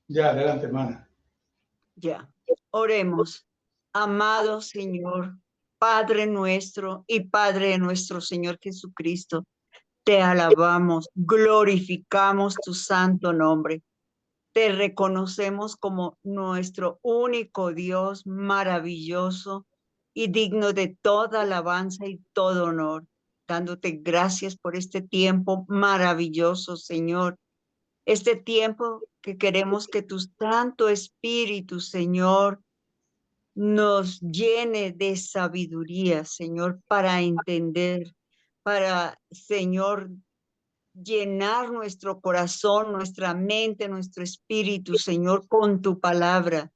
Ya, adelante, hermana. Ya. Oremos. Amado Señor, Padre nuestro y Padre de nuestro Señor Jesucristo, te alabamos, glorificamos tu santo nombre. Te reconocemos como nuestro único Dios maravilloso y digno de toda alabanza y todo honor, dándote gracias por este tiempo maravilloso, Señor. Este tiempo que queremos que tu Santo Espíritu, Señor, nos llene de sabiduría, Señor, para entender, para, Señor, llenar nuestro corazón, nuestra mente, nuestro espíritu, Señor, con tu palabra.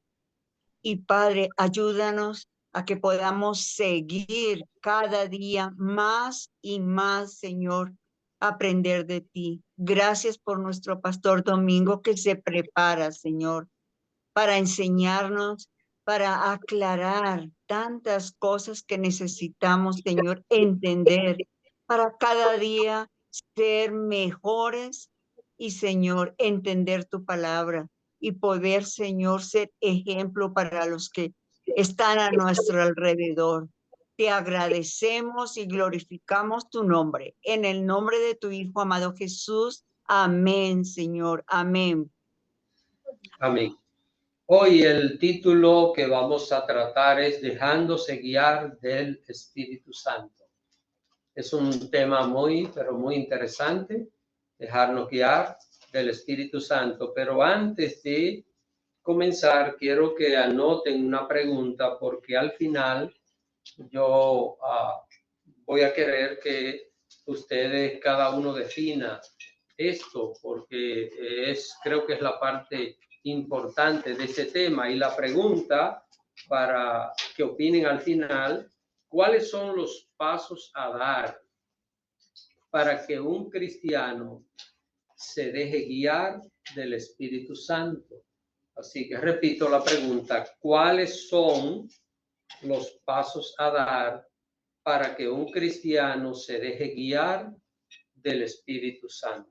Y Padre, ayúdanos a que podamos seguir cada día más y más, Señor, aprender de ti. Gracias por nuestro pastor Domingo que se prepara, Señor, para enseñarnos, para aclarar tantas cosas que necesitamos, Señor, entender, para cada día ser mejores y, Señor, entender tu palabra y poder, Señor, ser ejemplo para los que están a nuestro alrededor. Te agradecemos y glorificamos tu nombre. En el nombre de tu Hijo amado Jesús. Amén, Señor. Amén. Amén. Hoy el título que vamos a tratar es Dejándose guiar del Espíritu Santo. Es un tema pero muy interesante, dejarnos guiar del Espíritu Santo. Pero antes de comenzar, quiero que anoten una pregunta porque al final yo voy a querer que ustedes, cada uno defina esto, porque creo que es la parte importante de ese tema. Y la pregunta, para que opinen al final, ¿cuáles son los pasos a dar para que un cristiano se deje guiar del Espíritu Santo? Así que repito la pregunta, ¿cuáles son los pasos a dar para que un cristiano se deje guiar del Espíritu Santo?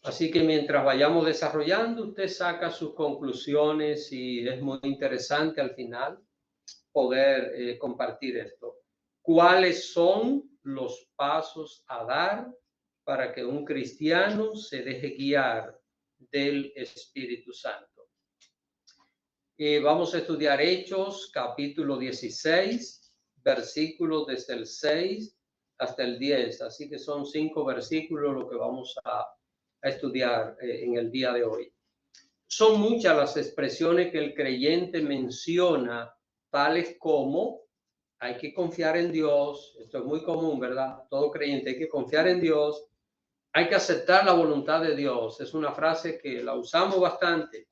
Así que mientras vayamos desarrollando, usted saca sus conclusiones y es muy interesante al final poder compartir esto. ¿Cuáles son los pasos a dar para que un cristiano se deje guiar del Espíritu Santo? Vamos a estudiar Hechos, capítulo 16, versículos desde el 6 hasta el 10. Así que son 5 versículos lo que vamos a estudiar en el día de hoy. Son muchas las expresiones que el creyente menciona, tales como hay que confiar en Dios. Esto es muy común, ¿verdad? Todo creyente hay que confiar en Dios. Hay que aceptar la voluntad de Dios. Es una frase que la usamos bastante.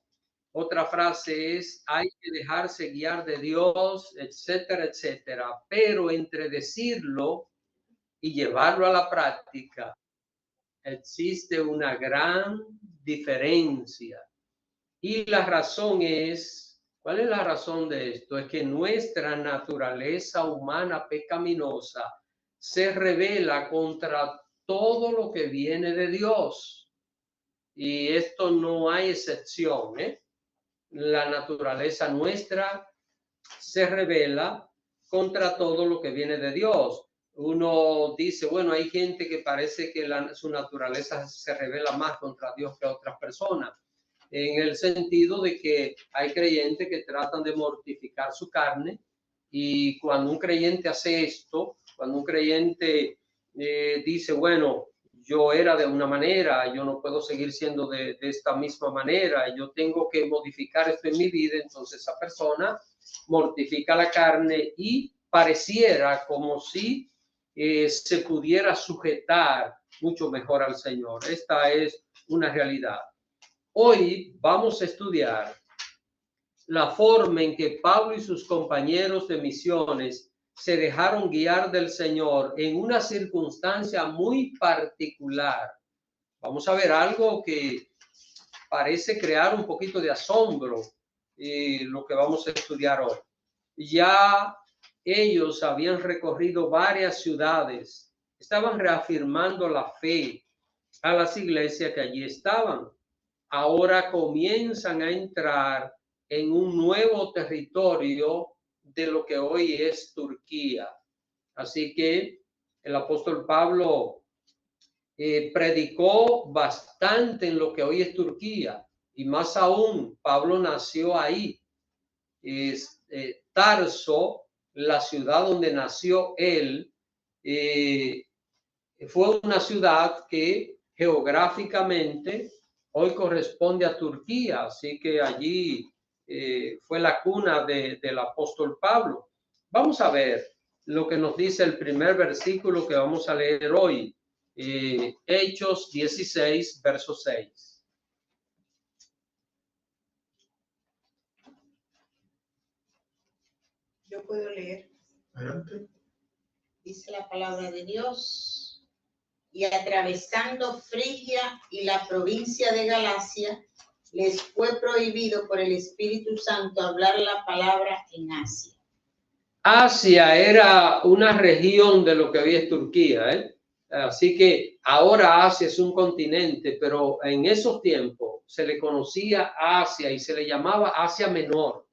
Otra frase es, hay que dejarse guiar de Dios, etcétera, etcétera. Pero entre decirlo y llevarlo a la práctica, existe una gran diferencia. Y la razón es, ¿cuál es la razón de esto? Es que nuestra naturaleza humana pecaminosa se revela contra todo lo que viene de Dios. Y esto no hay excepción, ¿eh? La naturaleza nuestra se revela contra todo lo que viene de Dios. Uno dice, bueno, hay gente que parece que su naturaleza se revela más contra Dios que otras personas, en el sentido de que hay creyentes que tratan de mortificar su carne, y cuando un creyente hace esto, cuando un creyente dice, bueno, yo era de una manera, yo no puedo seguir siendo de esta misma manera, yo tengo que modificar esto en mi vida, entonces esa persona mortifica la carne y pareciera como si se pudiera sujetar mucho mejor al Señor. Esta es una realidad. Hoy vamos a estudiar la forma en que Pablo y sus compañeros de misiones se dejaron guiar del Señor en una circunstancia muy particular. Vamos a ver algo que parece crear un poquito de asombro, lo que vamos a estudiar hoy. Ya ellos habían recorrido varias ciudades, estaban reafirmando la fe a las iglesias que allí estaban. ahora comienzan a entrar en un nuevo territorio de lo que hoy es Turquía. Así que el apóstol Pablo predicó bastante en lo que hoy es Turquía, y más aún, Pablo nació ahí. Tarso, la ciudad donde nació él, fue una ciudad que geográficamente hoy corresponde a Turquía, así que allí fue la cuna del apóstol Pablo. Vamos a ver lo que nos dice el primer versículo que vamos a leer hoy, Hechos 16, verso 6. Yo puedo leer. Adelante. Dice la palabra de Dios: y atravesando Frigia y la provincia de Galacia, les fue prohibido por el Espíritu Santo hablar la palabra en Asia. Asia era una región de lo que hoy es Turquía, ¿eh? Así que ahora Asia es un continente, pero en esos tiempos se le conocía Asia y se le llamaba Asia Menor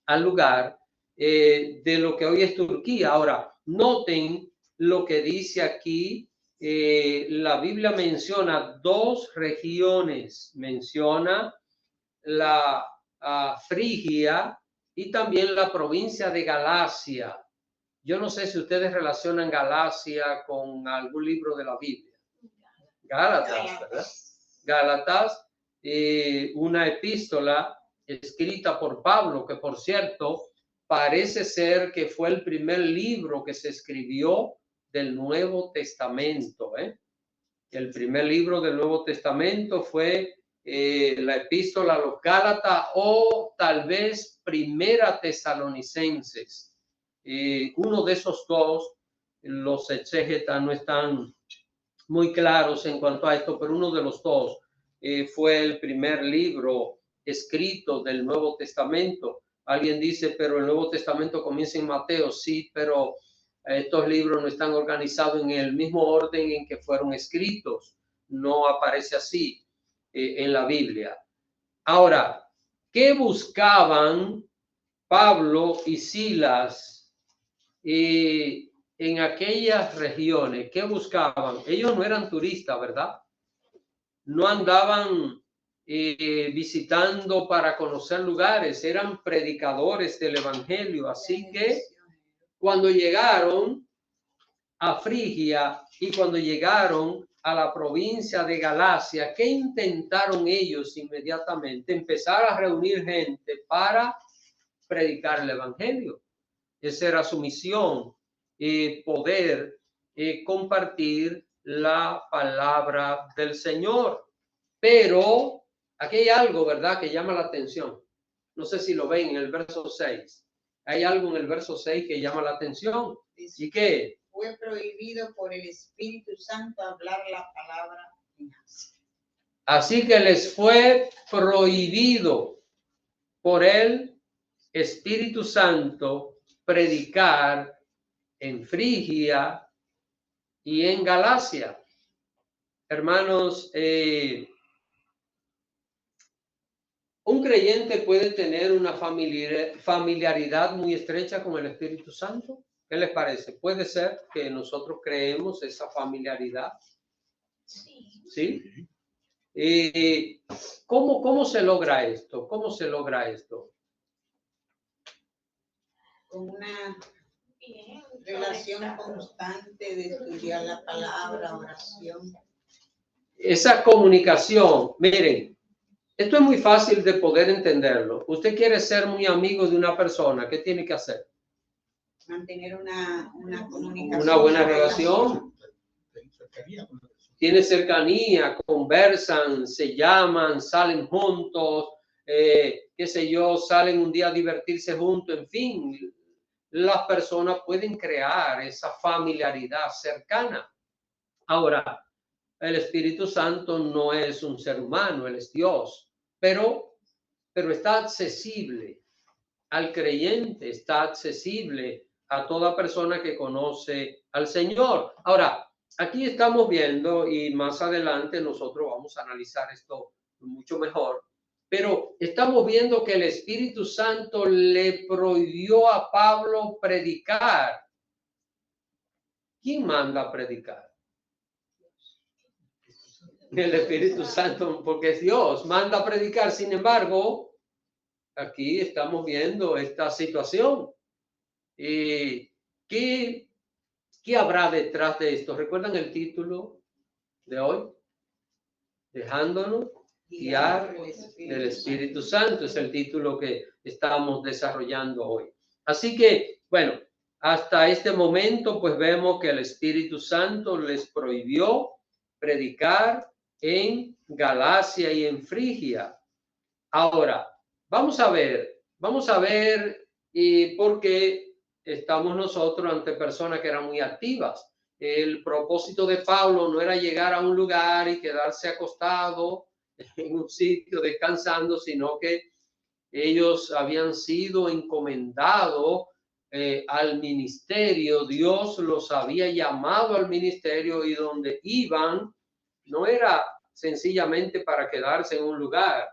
al lugar de lo que hoy es Turquía. Ahora, noten lo que dice aquí. La Biblia menciona dos regiones, menciona la Frigia y también la provincia de Galacia. Yo no sé si ustedes relacionan Galacia con algún libro de la Biblia. Gálatas, ¿verdad? Gálatas, una epístola escrita por Pablo, que por cierto parece ser que fue el primer libro que se escribió del Nuevo Testamento. El primer libro del Nuevo Testamento fue la epístola a los Gálatas, o tal vez Primera Tesalonicenses. Uno de esos dos, los exégetas no están muy claros en cuanto a esto, pero uno de los dos fue el primer libro escrito del Nuevo Testamento. Alguien dice, pero el Nuevo Testamento comienza en Mateo. Sí, pero estos libros no están organizados en el mismo orden en que fueron escritos. No aparece así en la Biblia. Ahora, ¿qué buscaban Pablo y Silas en aquellas regiones? ¿Qué buscaban? Ellos no eran turistas, ¿verdad? No andaban visitando para conocer lugares, eran predicadores del evangelio. Así que cuando llegaron a Frigia y cuando llegaron a la provincia de Galacia, ¿qué intentaron ellos inmediatamente? Empezar a reunir gente para predicar el evangelio. Esa era su misión, poder compartir la palabra del Señor. Pero aquí hay algo, ¿verdad?, que llama la atención. No sé si lo ven en el verso 6. Hay algo en el verso 6 que llama la atención. ¿Y qué? Fue prohibido por el Espíritu Santo hablar la palabra en Asia. Así que les fue prohibido por el Espíritu Santo predicar en Frigia y en Galacia. Hermanos, un creyente puede tener una familiaridad muy estrecha con el Espíritu Santo. ¿Qué les parece? Puede ser que nosotros creemos esa familiaridad. ¿Sí? ¿Cómo se logra esto? ¿Cómo se logra esto? Con una relación constante de estudiar la palabra, oración. Esa comunicación, miren, esto es muy fácil de poder entenderlo. Usted quiere ser muy amigo de una persona, ¿qué tiene que hacer? Mantener una comunicación. Una buena relación. Tiene cercanía, conversan, se llaman, salen juntos, qué sé yo, salen un día a divertirse juntos, en fin. Las personas pueden crear esa familiaridad cercana. Ahora, el Espíritu Santo no es un ser humano, Él es Dios, pero está accesible al creyente, está accesible a toda persona que conoce al Señor. Ahora, aquí estamos viendo, y más adelante nosotros vamos a analizar esto mucho mejor. Pero estamos viendo que el Espíritu Santo le prohibió a Pablo predicar. ¿Quién manda a predicar? El Espíritu Santo, porque es Dios, manda a predicar. Sin embargo, aquí estamos viendo esta situación. ¿Qué habrá detrás de esto? ¿Recuerdan el título de hoy? Dejándonos guiar del Espíritu Santo. Es el título que estamos desarrollando hoy. Así que, bueno, hasta este momento, pues vemos que el Espíritu Santo les prohibió predicar en Galacia y en Frigia. Ahora, vamos a ver, por qué estamos nosotros ante personas que eran muy activas. El propósito de Pablo no era llegar a un lugar y quedarse acostado en un sitio descansando, sino que ellos habían sido encomendados al ministerio. Dios los había llamado al ministerio y donde iban no era sencillamente para quedarse en un lugar,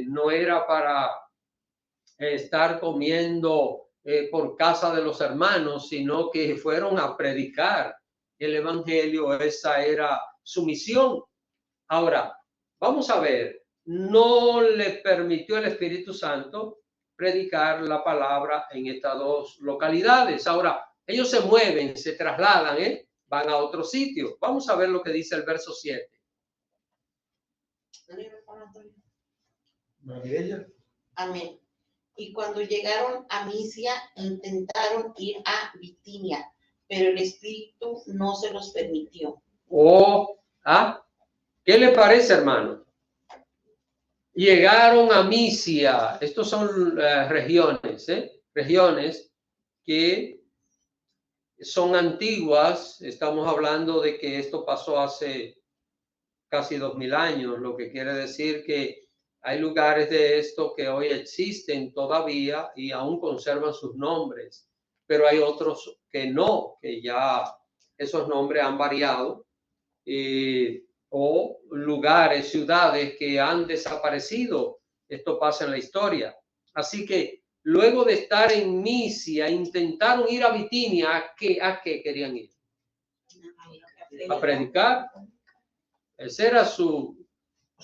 no era para estar comiendo por casa de los hermanos, sino que fueron a predicar el evangelio. Esa era su misión. Ahora, vamos a ver, no le permitió el Espíritu Santo predicar la palabra en estas dos localidades. Ahora, ellos se mueven, se trasladan, van a otro sitio. Vamos a ver lo que dice el verso 7. Amén. Y cuando llegaron a Misia, intentaron ir a Bitinia, pero el Espíritu no se los permitió. ¿Qué le parece, hermano? Llegaron a Misia. Estos son regiones que son antiguas. Estamos hablando de que esto pasó hace casi 2000 años, lo que quiere decir que hay lugares de esto que hoy existen todavía y aún conservan sus nombres, pero hay otros que no, que ya esos nombres han variado, o lugares, ciudades que han desaparecido. Esto pasa en la historia. Así que luego de estar en Misia, intentaron ir a Bitinia. ¿A qué querían ir? A predicar. Ese era su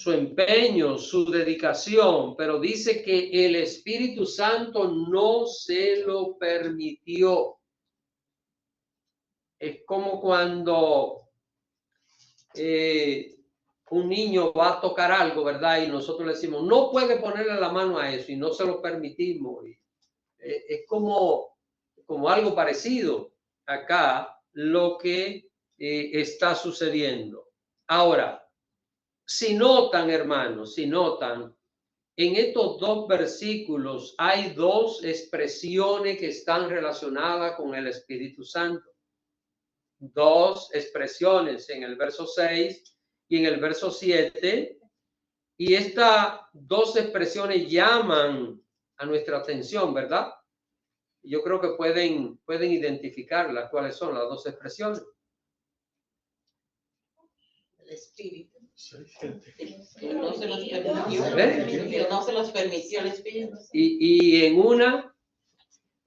empeño, su dedicación, pero dice que el Espíritu Santo no se lo permitió. Es como cuando un niño va a tocar algo, ¿verdad? Y nosotros le decimos, no puede ponerle la mano a eso y no se lo permitimos. Es como algo parecido acá lo que está sucediendo. Ahora, si notan, hermanos, en estos dos versículos hay dos expresiones que están relacionadas con el Espíritu Santo. Dos expresiones en el verso 6 y en el verso 7. Y estas dos expresiones llaman a nuestra atención, ¿verdad? Yo creo que pueden identificarlas. ¿Cuáles son las dos expresiones? El Espíritu. No se los permitió. No se los permitió el Espíritu. Y en una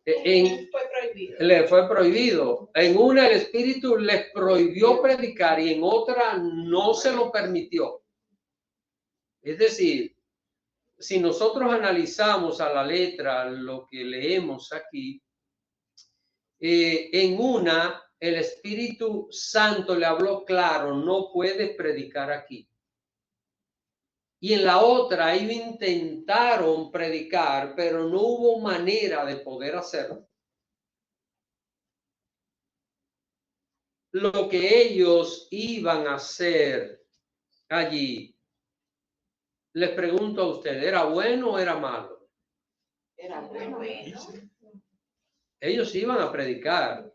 le fue prohibido. En una el Espíritu les prohibió predicar y en otra no se lo permitió. Es decir, si nosotros analizamos a la letra lo que leemos aquí, en una el Espíritu Santo le habló claro, no puedes predicar aquí. Y en la otra ellos intentaron predicar, pero no hubo manera de poder hacerlo. Lo que ellos iban a hacer allí, les pregunto a usted, ¿era bueno o era malo? Era bueno. Ellos iban a predicar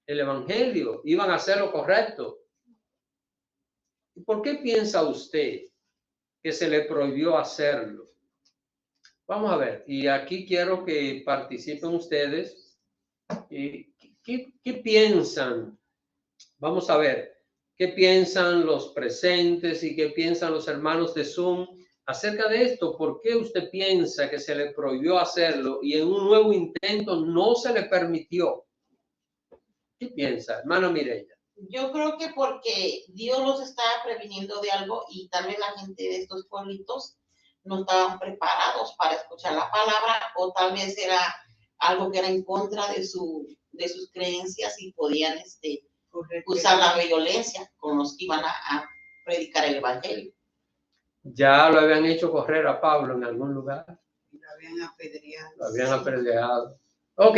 el evangelio, iban a hacer lo correcto. ¿Y por qué piensa usted que se le prohibió hacerlo? Vamos a ver, y aquí quiero que participen ustedes. ¿Qué piensan? Vamos a ver, ¿Qué piensan los presentes y qué piensan los hermanos de Zoom acerca de esto? ¿Por qué usted piensa que se le prohibió hacerlo y en un nuevo intento no se le permitió? ¿Qué piensa, hermana Mireya? Yo creo que porque Dios los estaba previniendo de algo y tal vez la gente de estos pueblitos no estaban preparados para escuchar la palabra, o tal vez era algo que era en contra de sus creencias y podían usar la violencia con los que iban a predicar el evangelio. Ya lo habían hecho correr a Pablo en algún lugar. Lo habían apedreado. Lo habían apedreado. Ok,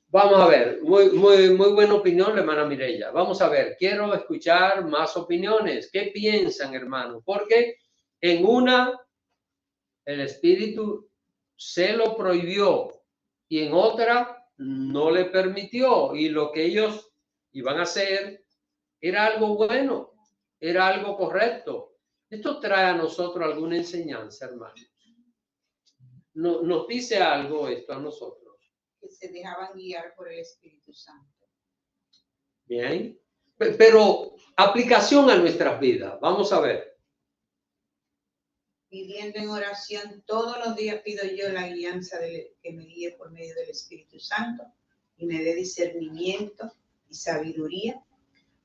vamos a ver. Muy buena opinión, la hermana Mireya. Vamos a ver, quiero escuchar más opiniones. ¿Qué piensan, hermano? Porque en una, el Espíritu se lo prohibió y en otra no le permitió. Y lo que ellos iban a hacer era algo bueno, era algo correcto. Esto trae a nosotros alguna enseñanza, hermano. Nos dice algo esto a nosotros. Que se dejaban guiar por el Espíritu Santo. Bien, pero aplicación a nuestras vidas. Vamos a ver. Pidiendo en oración todos los días, pido yo la guianza que me guíe por medio del Espíritu Santo y me dé discernimiento y sabiduría.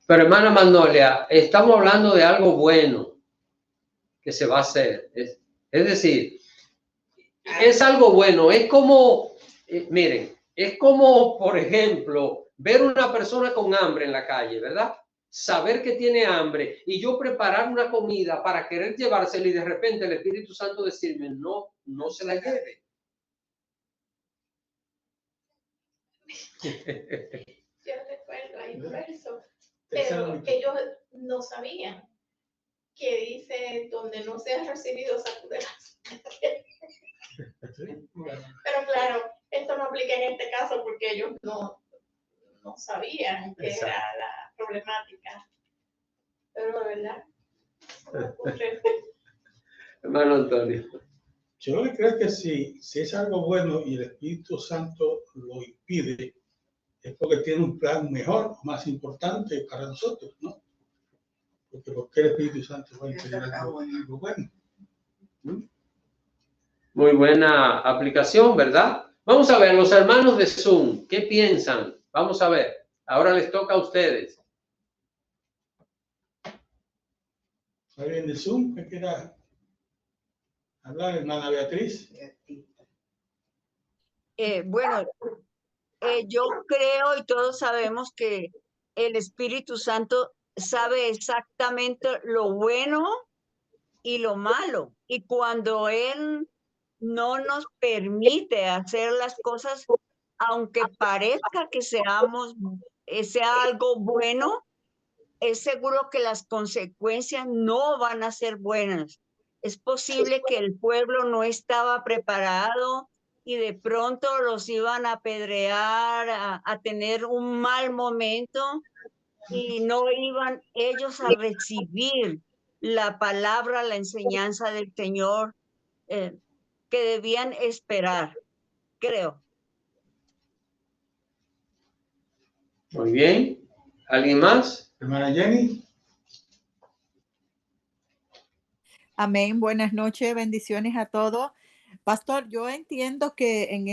Pero hermana Magnolia, estamos hablando de algo bueno que se va a hacer. Es decir, es algo bueno. Es como, miren, es como, por ejemplo, ver una persona con hambre en la calle, ¿verdad? Saber que tiene hambre y yo preparar una comida para querer llevársela y de repente el Espíritu Santo decirme, no se la lleve. Yo recuerdo, hay un verso, pero ellos no sabían, que dice, donde no se ha recibido sacudirás. Pero claro, esto no aplica en este caso porque ellos no sabían que Exacto. era la problemática. Pero de verdad, me ocurre. Hermano Antonio. Yo creo que si es algo bueno y el Espíritu Santo lo impide, es porque tiene un plan mejor, más importante para nosotros, ¿no? Porque el Espíritu Santo va a impedir algo bueno. Muy buena aplicación, ¿verdad? Vamos a ver, los hermanos de Zoom, ¿qué piensan? Vamos a ver, ahora les toca a ustedes. ¿Alguien de Zoom que quiera hablar, hermana Beatriz? Bueno, yo creo y todos sabemos que el Espíritu Santo sabe exactamente lo bueno y lo malo. Y cuando Él no nos permite hacer las cosas, aunque parezca que sea algo bueno, es seguro que las consecuencias no van a ser buenas. Es posible que el pueblo no estaba preparado y de pronto los iban a apedrear, a tener un mal momento y no iban ellos a recibir la palabra, la enseñanza del Señor que debían esperar, creo. Muy bien. ¿Alguien más? Hermana Jenny. Amén. Buenas noches, bendiciones a todos. Pastor, yo entiendo que en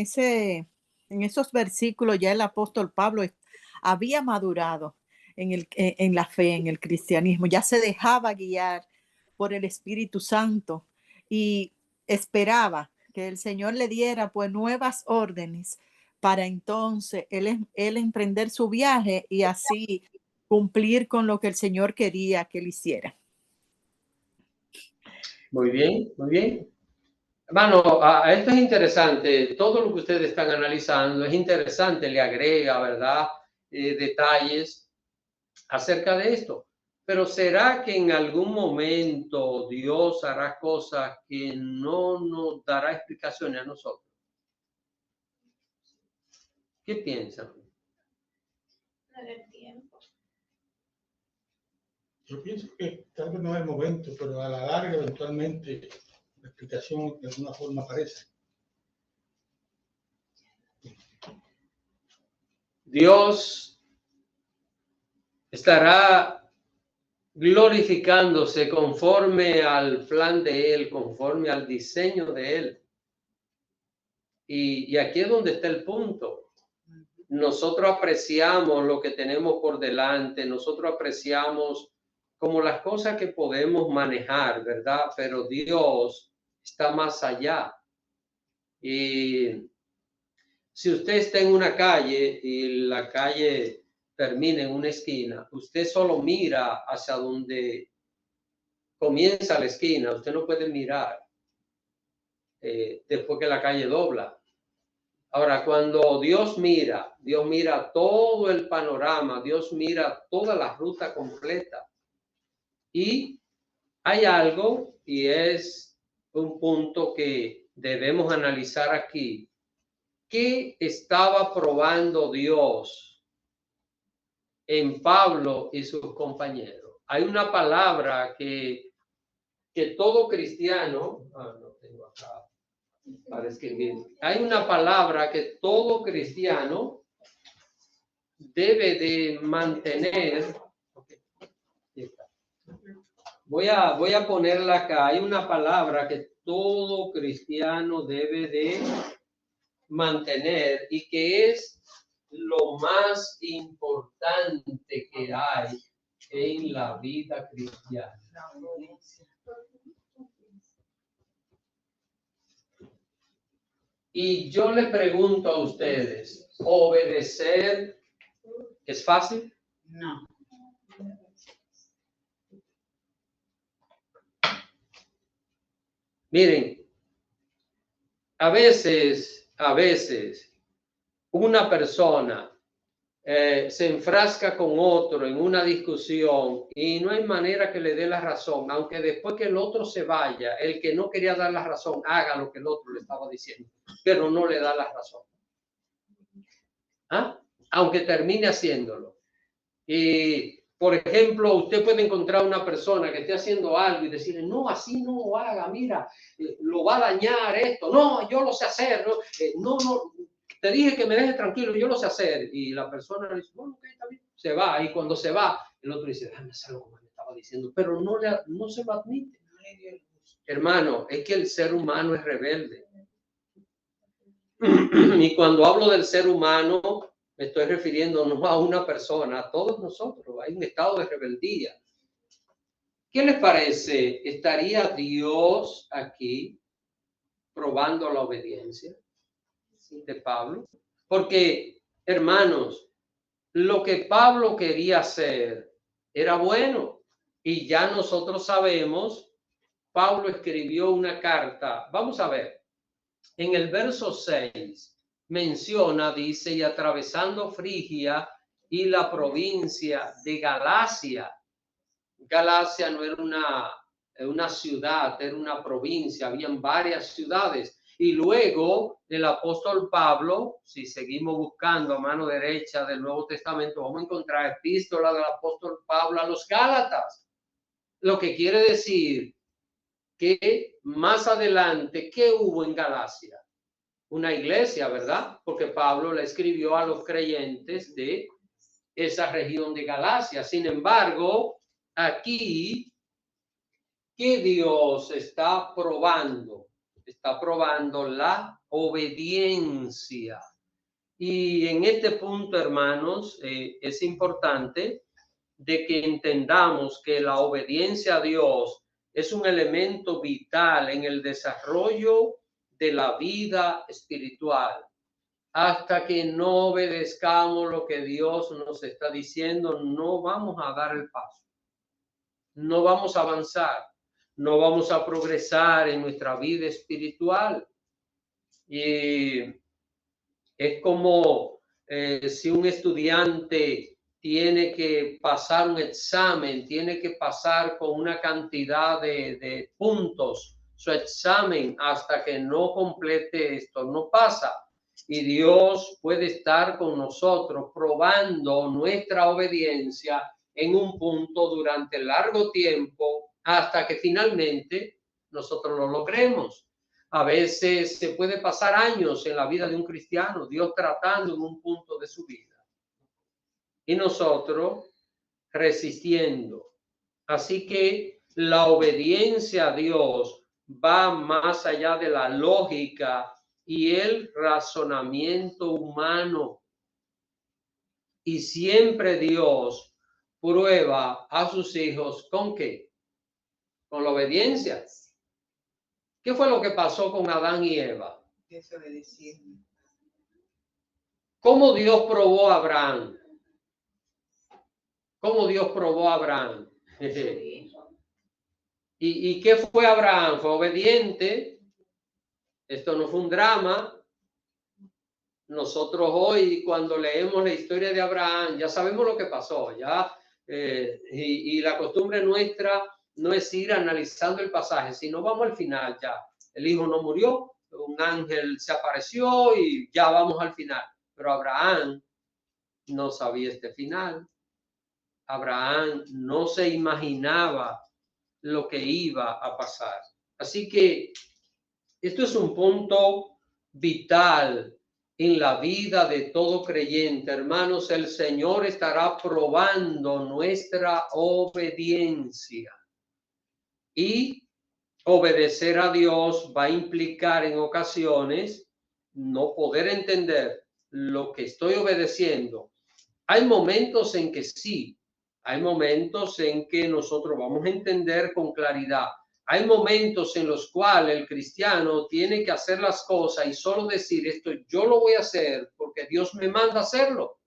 esos versículos ya el apóstol Pablo había madurado en la fe, en el cristianismo. Ya se dejaba guiar por el Espíritu Santo y esperaba que el Señor le diera pues nuevas órdenes para entonces él emprender su viaje y así cumplir con lo que el Señor quería que él hiciera. Muy bien, muy bien. Hermano, esto es interesante. Todo lo que ustedes están analizando es interesante, le agrega, ¿verdad? Detalles acerca de esto. Pero ¿será que en algún momento Dios hará cosas que no nos dará explicaciones a nosotros? ¿Qué piensan? No era el tiempo. Yo pienso que tal vez no es el momento, pero a la larga eventualmente la explicación de alguna forma aparece. Dios estará glorificándose conforme al plan de Él, conforme al diseño de Él. Y aquí es donde está el punto. Nosotros apreciamos lo que tenemos por delante, nosotros apreciamos como las cosas que podemos manejar, ¿verdad? Pero Dios está más allá. Y si usted está en una calle y la calle termina en una esquina, usted solo mira hacia donde comienza la esquina, usted no puede mirar después que la calle dobla. Ahora, cuando Dios mira todo el panorama, Dios mira toda la ruta completa. Y hay algo, y es un punto que debemos analizar aquí. ¿Qué estaba probando Dios en Pablo y sus compañeros? Hay una palabra que todo cristiano, no tengo acá para escribir, hay una palabra que todo cristiano debe de mantener. Voy a ponerla acá. Hay una palabra que todo cristiano debe de mantener y que es lo más importante que hay en la vida cristiana. Y yo le pregunto a ustedes, ¿obedecer es fácil? No. Miren, a veces una persona se enfrasca con otro en una discusión y no hay manera que le dé la razón, aunque después que el otro se vaya, el que no quería dar la razón haga lo que el otro le estaba diciendo, pero no le da la razón. ¿Ah? Aunque termine haciéndolo. Y, por ejemplo, usted puede encontrar una persona que esté haciendo algo y decirle, no, así no lo haga, mira, lo va a dañar esto. No, yo lo sé hacer. No, te dije que me dejes tranquilo, yo lo sé hacer. Y la persona le dice, bueno, okay, está bien. Se va. Y cuando se va, el otro dice, déjame hacer lo que me estaba diciendo. Pero no se lo admite. Hermano, es que el ser humano es rebelde. Y cuando hablo del ser humano, me estoy refiriendo no a una persona, a todos nosotros. Hay un estado de rebeldía. ¿Qué les parece? ¿Estaría Dios aquí probando la obediencia de Pablo? Porque, hermanos, lo que Pablo quería hacer era bueno. Y ya nosotros sabemos, Pablo escribió una carta. Vamos a ver, en el verso 6. Menciona, dice, y atravesando Frigia y la provincia de Galacia. Galacia no era una ciudad, era una provincia, habían varias ciudades. Y luego el apóstol Pablo, si seguimos buscando a mano derecha del Nuevo Testamento, vamos a encontrar epístola del apóstol Pablo a los Gálatas. Lo que quiere decir que más adelante, ¿qué hubo en Galacia? Una iglesia, ¿verdad? Porque Pablo le escribió a los creyentes de esa región de Galacia. Sin embargo, aquí, ¿qué Dios está probando? Está probando la obediencia. Y en este punto, hermanos, es importante de que entendamos que la obediencia a Dios es un elemento vital en el desarrollo de la vida espiritual. Hasta que no obedezcamos lo que Dios nos está diciendo, no vamos a dar el paso. No vamos a avanzar. No vamos a progresar en nuestra vida espiritual. Y es como si un estudiante tiene que pasar un examen, tiene que pasar con una cantidad de puntos su examen hasta que no complete esto, no pasa. Y Dios puede estar con nosotros probando nuestra obediencia en un punto durante largo tiempo hasta que finalmente nosotros lo logremos. A veces se puede pasar años en la vida de un cristiano, Dios tratando en un punto de su vida. Y nosotros resistiendo Así que la obediencia a Dios va más allá de la lógica y el razonamiento humano. Y siempre Dios prueba a sus hijos ¿con qué? Con la obediencia. ¿Qué fue lo que pasó con Adán y Eva? Desobedeciendo. ¿Cómo Dios probó a Abraham? ¿Cómo Dios probó a Abraham? ¿Y qué fue Abraham? Fue obediente. Esto no fue un drama. Nosotros hoy, cuando leemos la historia de Abraham, ya sabemos lo que pasó, ya. Y la costumbre nuestra no es ir analizando el pasaje, sino vamos al final ya. El hijo no murió, un ángel se apareció y ya vamos al final. Pero Abraham no sabía este final. Abraham no se imaginaba lo que iba a pasar. Así que esto es un punto vital en la vida de todo creyente. Hermanos, el Señor estará probando nuestra obediencia. Y obedecer a Dios va a implicar en ocasiones no poder entender lo que estoy obedeciendo. Hay momentos en que sí, hay momentos en que nosotros vamos a entender con claridad. Hay momentos en los cuales el cristiano tiene que hacer las cosas y solo decir esto, yo lo voy a hacer porque Dios me manda a hacerlo.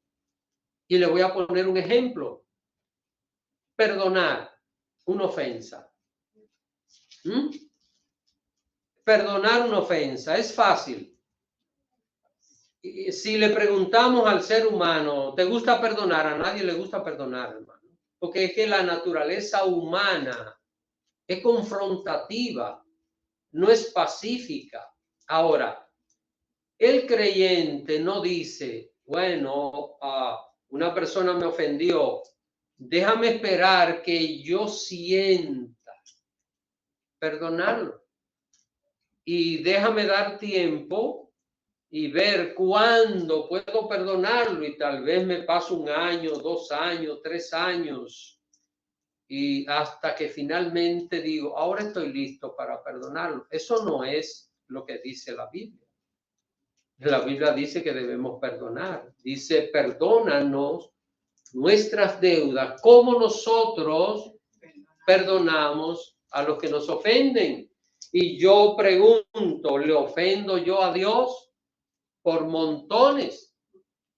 Y le voy a poner un ejemplo. Perdonar una ofensa. Perdonar una ofensa es fácil. Si le preguntamos al ser humano, ¿te gusta perdonar? A nadie le gusta perdonar, hermano. Porque es que la naturaleza humana es confrontativa, no es pacífica. Ahora, el creyente no dice, bueno, una persona me ofendió, déjame esperar que yo sienta perdonarlo. Y déjame dar tiempo y ver cuándo puedo perdonarlo. Y tal vez me paso 1 año, 2 años, 3 años. Y hasta que finalmente digo, ahora estoy listo para perdonarlo. Eso no es lo que dice la Biblia. La Biblia dice que debemos perdonar. Dice, perdónanos nuestras deudas como nosotros perdonamos a los que nos ofenden. Y yo pregunto, ¿le ofendo yo a Dios? Por montones.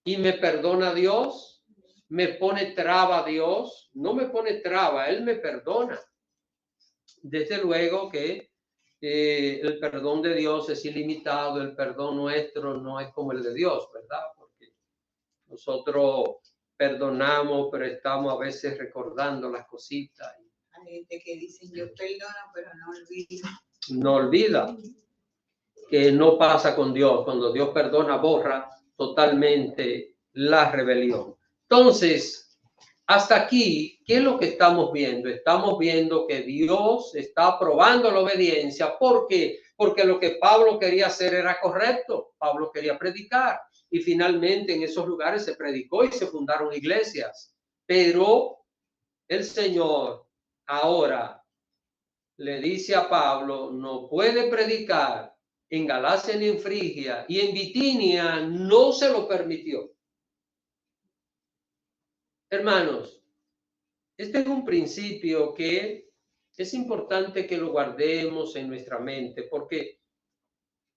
¿Y me perdona Dios? ¿Me pone traba Dios? No me pone traba, Él me perdona. Desde luego que el perdón de Dios es ilimitado, el perdón nuestro no es como el de Dios, ¿verdad? Porque nosotros perdonamos, pero estamos a veces recordando las cositas. Hay gente que dice, yo perdono, pero no olvido. No olvida que no pasa con Dios. Cuando Dios perdona, borra totalmente la rebelión. Entonces, hasta aquí, ¿qué es lo que estamos viendo? Estamos viendo que Dios está aprobando la obediencia. ¿Por qué? Porque lo que Pablo quería hacer era correcto. Pablo quería predicar. Y finalmente en esos lugares se predicó y se fundaron iglesias. Pero el Señor ahora le dice a Pablo, no puede predicar en Galacia ni en Frigia, y en Bitinia no se lo permitió. Hermanos, este es un principio que es importante que lo guardemos en nuestra mente, porque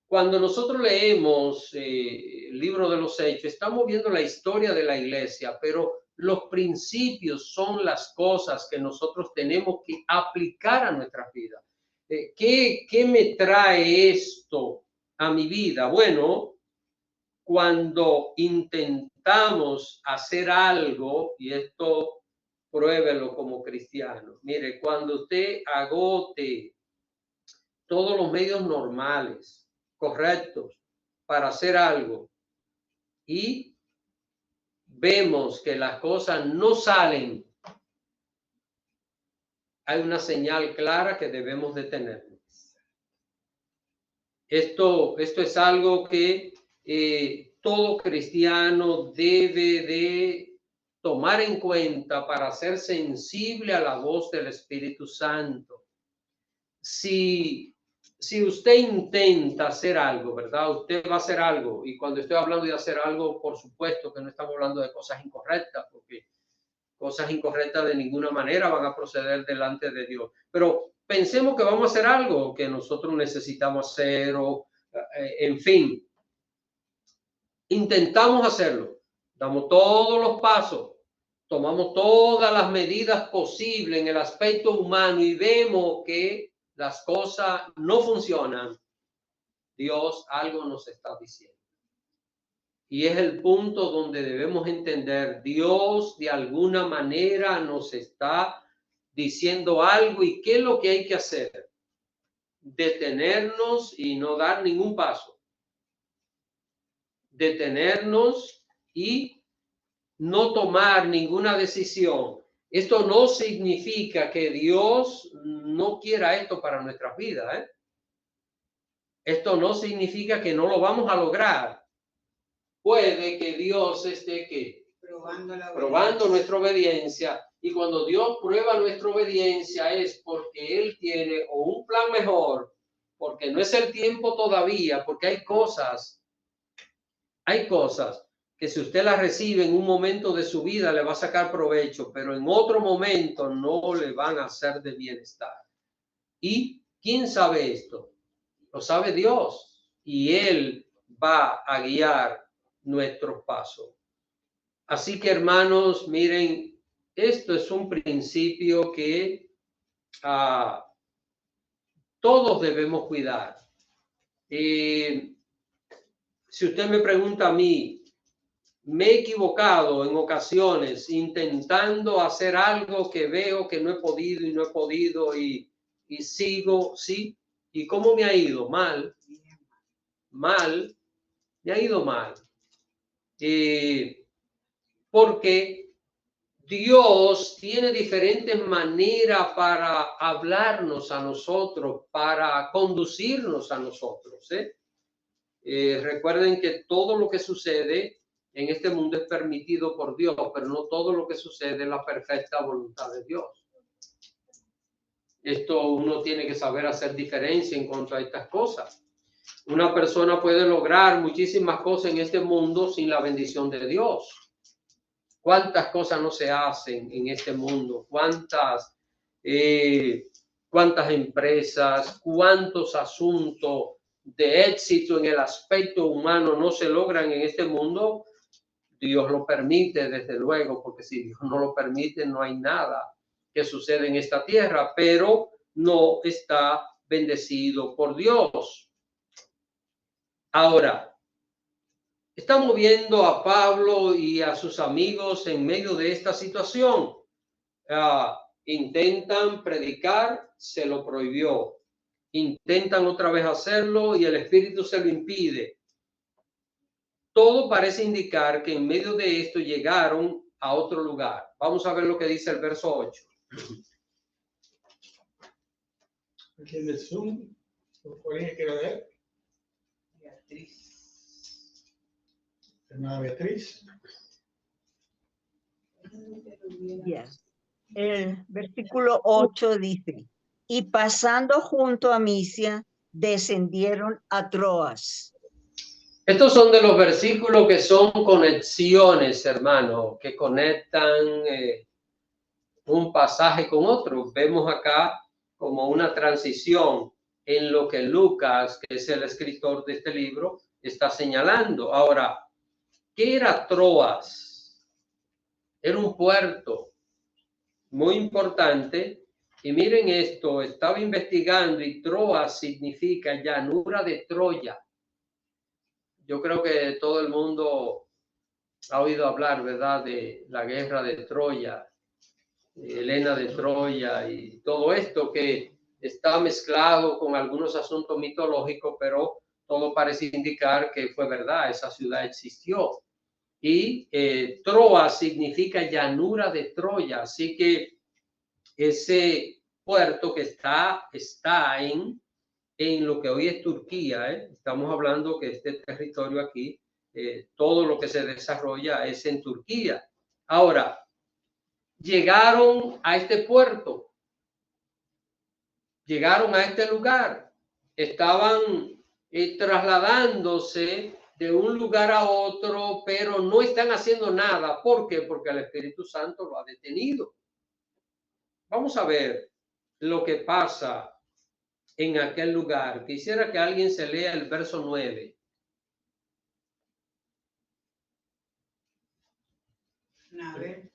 cuando nosotros leemos el libro de los Hechos, estamos viendo la historia de la iglesia, pero los principios son las cosas que nosotros tenemos que aplicar a nuestras vidas. ¿Qué me trae esto a mi vida? Bueno, cuando intentamos hacer algo, y esto pruébelo como cristiano, mire, cuando usted agote todos los medios normales, correctos, para hacer algo, y vemos que las cosas no salen, hay una señal clara que debemos de tener. Esto es algo que todo cristiano debe de tomar en cuenta para ser sensible a la voz del Espíritu Santo. Si usted intenta hacer algo, ¿verdad? Usted va a hacer algo. Y cuando estoy hablando de hacer algo, por supuesto que no estamos hablando de cosas incorrectas, porque cosas incorrectas de ninguna manera van a proceder delante de Dios. Pero pensemos que vamos a hacer algo que nosotros necesitamos hacer o, en fin, intentamos hacerlo. Damos todos los pasos, tomamos todas las medidas posibles en el aspecto humano y vemos que las cosas no funcionan. Dios algo nos está diciendo. Y es el punto donde debemos entender, Dios de alguna manera nos está diciendo algo. ¿Y qué es lo que hay que hacer? Detenernos y no dar ningún paso. Detenernos y no tomar ninguna decisión. Esto no significa que Dios no quiera esto para nuestras vidas, ¿eh? Esto no significa que no lo vamos a lograr. Puede que Dios esté probando nuestra obediencia, y cuando Dios prueba nuestra obediencia es porque Él tiene o un plan mejor, porque no es el tiempo todavía, porque hay cosas que si usted las recibe en un momento de su vida le va a sacar provecho, pero en otro momento no le van a hacer de bienestar. ¿Y quién sabe esto? Lo sabe Dios, y Él va a guiar nuestros pasos. Así que, hermanos, miren, esto es un principio que todos debemos cuidar. Si usted me pregunta a mí, me he equivocado en ocasiones intentando hacer algo que veo que no he podido y sigo, ¿sí? ¿Y cómo me ha ido? Mal. Me ha ido mal. Porque Dios tiene diferentes maneras para hablarnos a nosotros, para conducirnos a nosotros. Recuerden que todo lo que sucede en este mundo es permitido por Dios, pero no todo lo que sucede es la perfecta voluntad de Dios. Esto uno tiene que saber hacer diferencia en cuanto a estas cosas. Una persona puede lograr muchísimas cosas en este mundo sin la bendición de Dios. ¿Cuántas cosas no se hacen en este mundo? ¿Cuántas empresas, cuántos asuntos de éxito en el aspecto humano no se logran en este mundo? Dios lo permite, desde luego, porque si Dios no lo permite, no hay nada que sucede en esta tierra, pero no está bendecido por Dios. Ahora, estamos viendo a Pablo y a sus amigos en medio de esta situación. Intentan predicar, se lo prohibió. Intentan otra vez hacerlo y el Espíritu se lo impide. Todo parece indicar que en medio de esto llegaron a otro lugar. Vamos a ver lo que dice el verso 8. Aquí en el Zoom, ¿por qué quiero ver? Hermana Beatriz. Yes. El versículo 8 dice, y pasando junto a Misia, descendieron a Troas. Estos son de los versículos que son conexiones, hermano, que conectan un pasaje con otro. Vemos acá como una transición en lo que Lucas, que es el escritor de este libro, está señalando. Ahora, ¿qué era Troas? Era un puerto muy importante. Y miren esto, estaba investigando y Troas significa llanura de Troya. Yo creo que todo el mundo ha oído hablar, ¿verdad?, de la guerra de Troya, Helena de Troya y todo esto que está mezclado con algunos asuntos mitológicos, pero todo parece indicar que fue verdad, esa ciudad existió. Y Troas significa llanura de Troya, así que ese puerto que está en lo que hoy es Turquía, estamos hablando que este territorio aquí, todo lo que se desarrolla es en Turquía. Ahora, llegaron a este puerto, llegaron a este lugar, estaban trasladándose de un lugar a otro, pero no están haciendo nada. ¿Por qué? Porque el Espíritu Santo lo ha detenido. Vamos a ver lo que pasa en aquel lugar. Quisiera que alguien se lea el verso 9. A ver.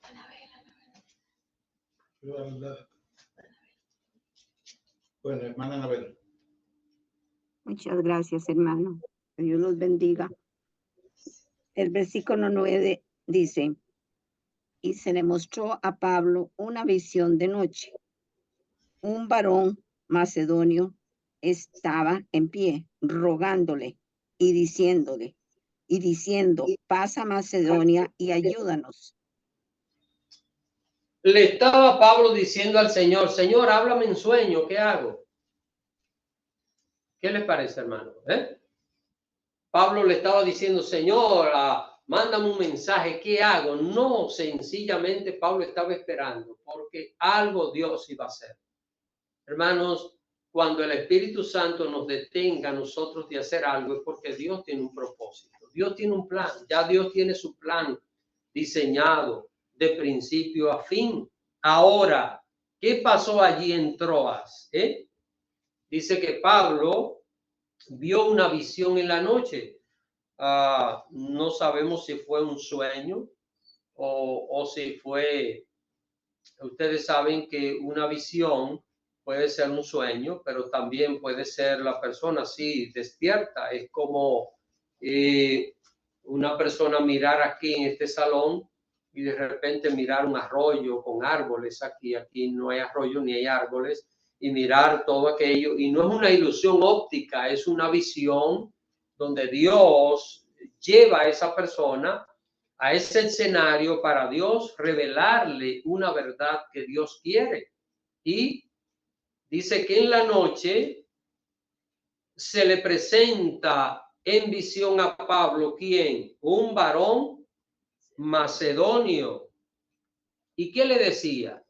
Bueno, hermana Anabel. Muchas gracias, hermano. Que Dios los bendiga. El versículo 9 dice, y se le mostró a Pablo una visión de noche. Un varón macedonio estaba en pie, rogándole y diciendo, pasa a Macedonia y ayúdanos. Le estaba Pablo diciendo al Señor, Señor, háblame en sueño, ¿qué hago? ¿Qué les parece, hermano? Pablo le estaba diciendo, Señor, mándame un mensaje, ¿qué hago? No, sencillamente Pablo estaba esperando porque algo Dios iba a hacer. Hermanos, cuando el Espíritu Santo nos detenga a nosotros de hacer algo es porque Dios tiene un propósito. Dios tiene un plan, ya Dios tiene su plan diseñado de principio a fin. Ahora, ¿qué pasó allí en Troas? Dice que Pablo vio una visión en la noche. No sabemos si fue un sueño o si fue, ustedes saben que una visión puede ser un sueño, pero también puede ser la persona así despierta. Es como una persona mirar aquí en este salón y de repente mirar un arroyo con árboles aquí no hay arroyo ni hay árboles, y mirar todo aquello, y no es una ilusión óptica, es una visión donde Dios lleva a esa persona a ese escenario para Dios revelarle una verdad que Dios quiere. Y dice que en la noche se le presenta en visión a Pablo, ¿quién? Un varón macedonio. ¿Y qué le decía?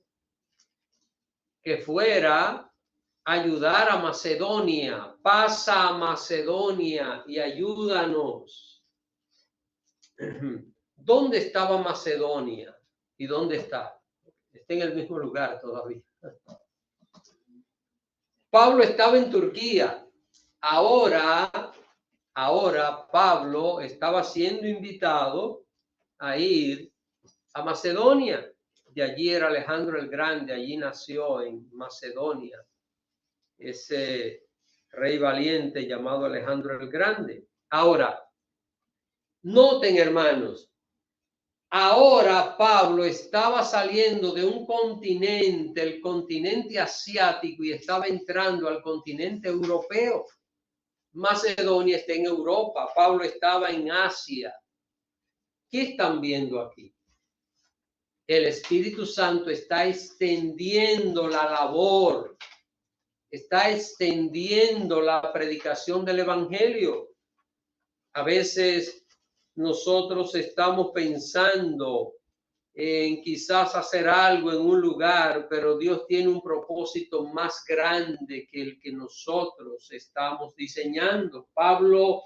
Que fuera a ayudar a Macedonia. Pasa a Macedonia y ayúdanos. ¿Dónde estaba Macedonia? ¿Y dónde está? Está en el mismo lugar todavía. Pablo estaba en Turquía. Ahora Pablo estaba siendo invitado a ir a Macedonia. De allí era Alejandro el Grande, allí nació en Macedonia ese rey valiente llamado Alejandro el Grande. Ahora, noten, hermanos, ahora Pablo estaba saliendo de un continente, el continente asiático, y estaba entrando al continente europeo. Macedonia está en Europa, Pablo estaba en Asia. ¿Qué están viendo aquí? El Espíritu Santo está extendiendo la labor, está extendiendo la predicación del Evangelio. A veces nosotros estamos pensando en quizás hacer algo en un lugar, pero Dios tiene un propósito más grande que el que nosotros estamos diseñando. Pablo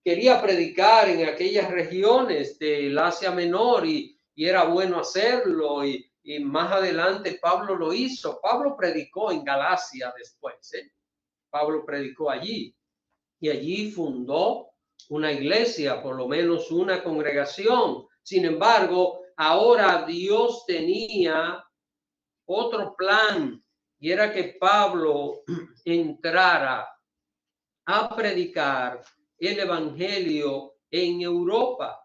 quería predicar en aquellas regiones del Asia Menor y era bueno hacerlo, y más adelante Pablo lo hizo. Pablo predicó en Galacia después. Pablo predicó allí y allí fundó una iglesia, por lo menos una congregación. Sin embargo, ahora Dios tenía otro plan, y era que Pablo entrara a predicar el Evangelio en Europa.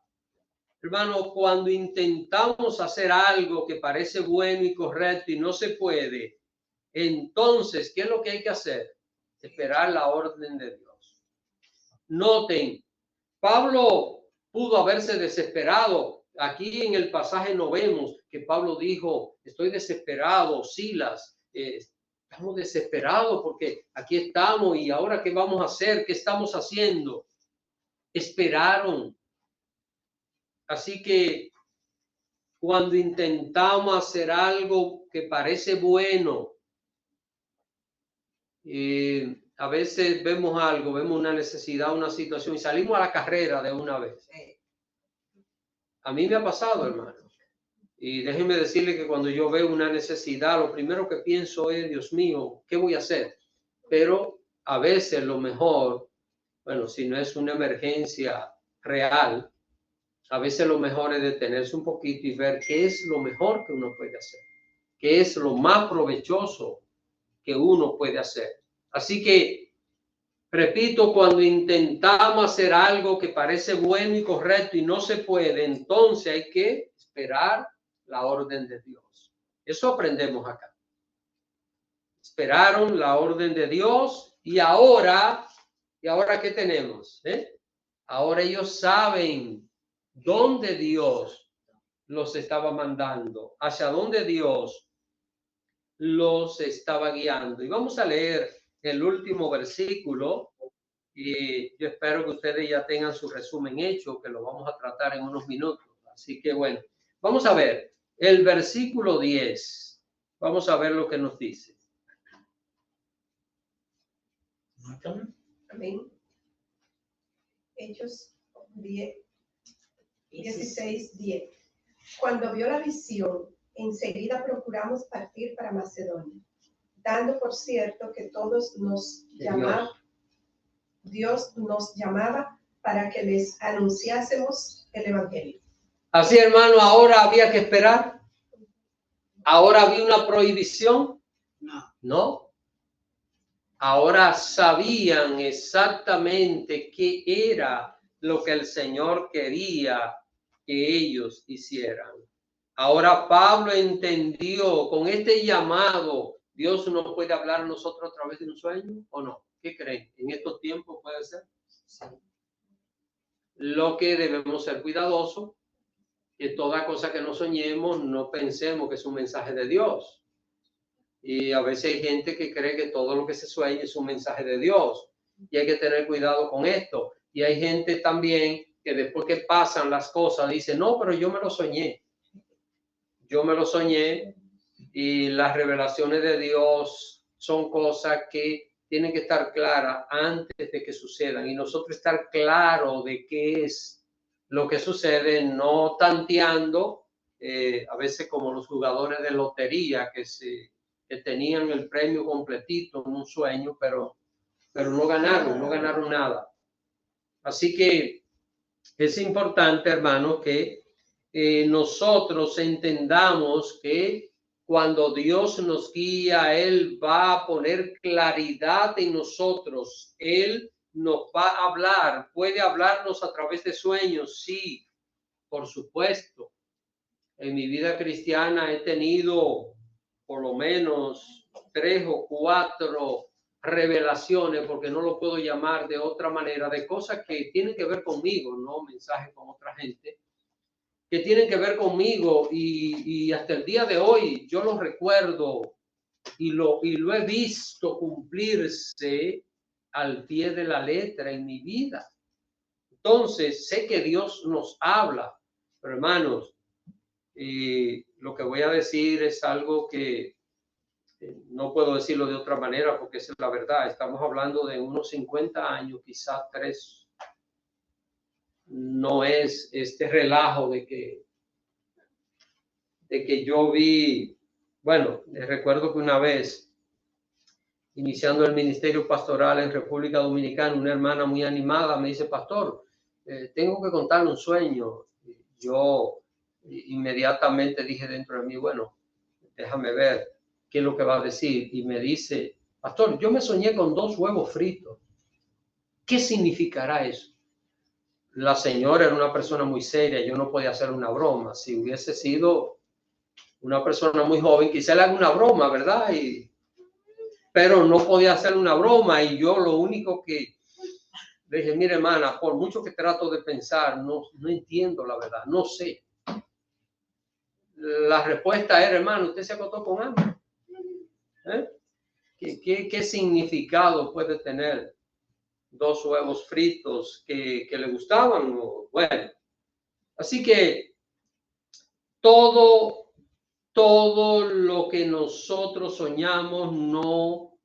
Hermano, cuando intentamos hacer algo que parece bueno y correcto y no se puede, entonces, ¿qué es lo que hay que hacer? Esperar la orden de Dios. Noten, Pablo pudo haberse desesperado. Aquí en el pasaje no vemos que Pablo dijo, estoy desesperado, Silas, estamos desesperados porque aquí estamos y ahora ¿qué vamos a hacer? ¿Qué estamos haciendo? Esperaron. Así que cuando intentamos hacer algo que parece bueno. A veces vemos algo, vemos una necesidad, una situación y salimos a la carrera de una vez. A mí me ha pasado, hermano. Y déjenme decirle que cuando yo veo una necesidad, lo primero que pienso es, Dios mío, ¿qué voy a hacer? Pero a veces lo mejor, bueno, si no es una emergencia real, a veces lo mejor es detenerse un poquito y ver qué es lo mejor que uno puede hacer, qué es lo más provechoso que uno puede hacer. Así que, repito, cuando intentamos hacer algo que parece bueno y correcto y no se puede, entonces hay que esperar la orden de Dios. Eso aprendemos acá. Esperaron la orden de Dios y ahora ¿qué tenemos? Ahora ellos saben dónde Dios los estaba mandando, hacia dónde Dios los estaba guiando. Y vamos a leer el último versículo y yo espero que ustedes ya tengan su resumen hecho, que lo vamos a tratar en unos minutos. Así que bueno, vamos a ver el versículo 10. Vamos a ver lo que nos dice. Amén. Hechos 16:10. Cuando vio la visión, enseguida procuramos partir para Macedonia, dando por cierto que Dios nos llamaba para que les anunciásemos el evangelio. Así, hermano, ahora había que esperar. Ahora había una prohibición. No. Ahora sabían exactamente qué era lo que el Señor quería que ellos hicieran. Ahora Pablo entendió, con este llamado, Dios nos puede hablar a nosotros a través de un sueño o no. ¿Qué creen? ¿En estos tiempos puede ser? Sí. Lo que debemos ser cuidadosos, que toda cosa que no soñemos, no pensemos que es un mensaje de Dios. Y a veces hay gente que cree que todo lo que se sueña es un mensaje de Dios. Y hay que tener cuidado con esto. Y hay gente también que después que pasan las cosas dice, no, pero yo me lo soñé. Yo me lo soñé. Y las revelaciones de Dios son cosas que tienen que estar claras antes de que sucedan. Y nosotros estar claros de qué es lo que sucede, no tanteando, a veces como los jugadores de lotería que tenían el premio completito en un sueño, pero no ganaron nada. Así que es importante, hermano, que nosotros entendamos que cuando Dios nos guía, Él va a poner claridad en nosotros. Él nos va a hablar, puede hablarnos a través de sueños, sí, por supuesto. En mi vida cristiana he tenido por lo menos 3 o 4 revelaciones, porque no lo puedo llamar de otra manera, de cosas que tienen que ver conmigo, no mensajes con otra gente, que tienen que ver conmigo y hasta el día de hoy yo lo recuerdo y lo he visto cumplirse al pie de la letra en mi vida. Entonces, sé que Dios nos habla, pero hermanos, lo que voy a decir es algo que no puedo decirlo de otra manera porque esa es la verdad. Estamos hablando de unos 50 años, quizás 3. No es este relajo de que yo vi. Bueno, recuerdo que una vez, iniciando el ministerio pastoral en República Dominicana, una hermana muy animada me dice, pastor, tengo que contarle un sueño. Yo inmediatamente dije dentro de mí, bueno, déjame ver qué es lo que va a decir. Y me dice, pastor, yo me soñé con 2 huevos fritos. ¿Qué significará eso? La señora era una persona muy seria, yo no podía hacer una broma. Si hubiese sido una persona muy joven, quizá le haga una broma, ¿verdad? Pero no podía hacer una broma y yo lo único que le dije, mire hermana, por mucho que trato de pensar, no entiendo la verdad, no sé. La respuesta era, hermano, usted se acostó con hambre. ¿Qué significado puede tener 2 huevos fritos que le gustaban? Bueno, así que todo lo que nosotros soñamos no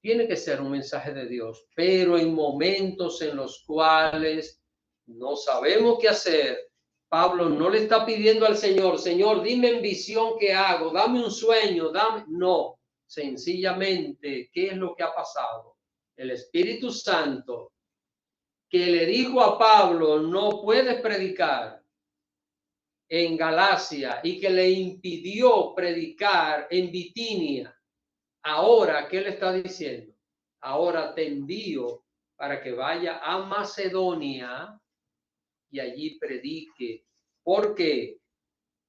tiene que ser un mensaje de Dios, pero en momentos en los cuales no sabemos qué hacer, Pablo no le está pidiendo al Señor, Señor, dime en visión qué hago, dame un sueño, dame. No, sencillamente, ¿qué es lo que ha pasado? El Espíritu Santo que le dijo a Pablo, no puedes predicar en Galacia, y que le impidió predicar en Bitinia. Ahora, ¿qué le está diciendo? Ahora te envío para que vaya a Macedonia y allí predique. Porque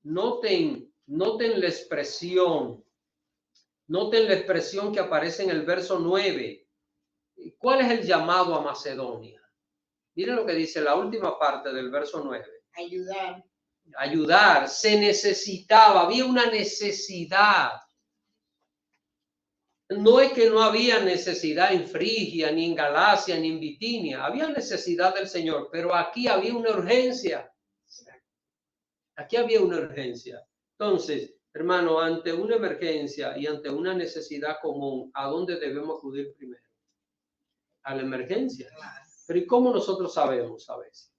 noten la expresión que aparece en el verso 9. ¿Cuál es el llamado a Macedonia? Miren lo que dice la última parte del verso 9. Ayudar, se necesitaba, había una necesidad. No es que no había necesidad en Frigia, ni en Galacia, ni en Bitinia. Había necesidad del Señor, pero aquí había una urgencia. Aquí había una urgencia. Entonces, hermano, ante una emergencia y ante una necesidad común, ¿a dónde debemos acudir primero? A la emergencia. Pero ¿y cómo nosotros sabemos a veces?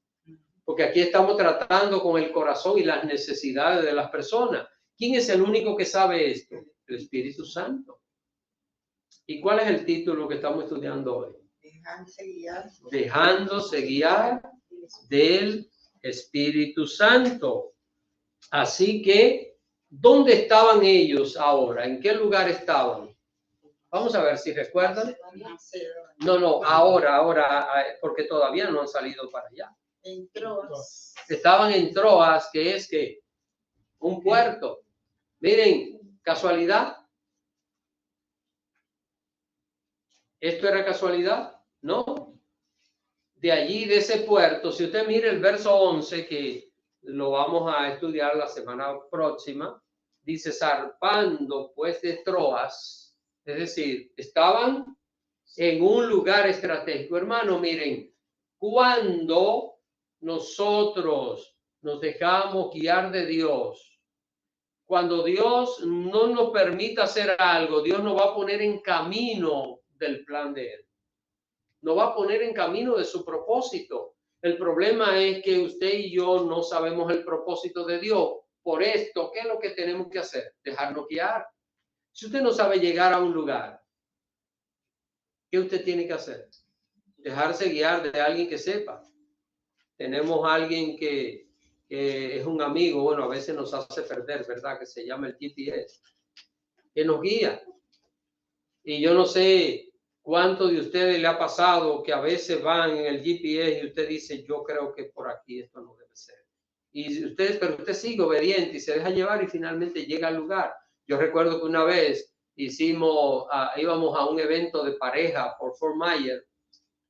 Porque aquí estamos tratando con el corazón y las necesidades de las personas. ¿Quién es el único que sabe esto? El Espíritu Santo. ¿Y cuál es el título que estamos estudiando hoy? Dejándose guiar del Espíritu Santo. Así que, ¿dónde estaban ellos ahora? ¿En qué lugar estaban? Vamos a ver si recuerdan. No, ahora, porque todavía no han salido para allá. En Troas. Estaban en Troas, que es que un puerto. Miren, casualidad. ¿Esto era casualidad? No. De allí, de ese puerto, si usted mira el verso 11, que lo vamos a estudiar la semana próxima, dice, zarpando pues de Troas, es decir, estaban en un lugar estratégico. Hermano, miren, cuando nosotros nos dejamos guiar de Dios, cuando Dios no nos permita hacer algo, Dios nos va a poner en camino del plan de Él. Nos va a poner en camino de su propósito. El problema es que usted y yo no sabemos el propósito de Dios. Por esto, ¿qué es lo que tenemos que hacer? Dejarnos guiar. Si usted no sabe llegar a un lugar, ¿qué usted tiene que hacer? Dejarse guiar de alguien que sepa. Tenemos a alguien que es un amigo, bueno, a veces nos hace perder, ¿verdad? Que se llama el GPS, que nos guía. Y yo no sé cuánto de ustedes le ha pasado que a veces van en el GPS y usted dice, yo creo que por aquí esto no debe ser. Pero usted sigue obediente y se deja llevar y finalmente llega al lugar. Yo recuerdo que una vez íbamos a un evento de pareja por Fort Myers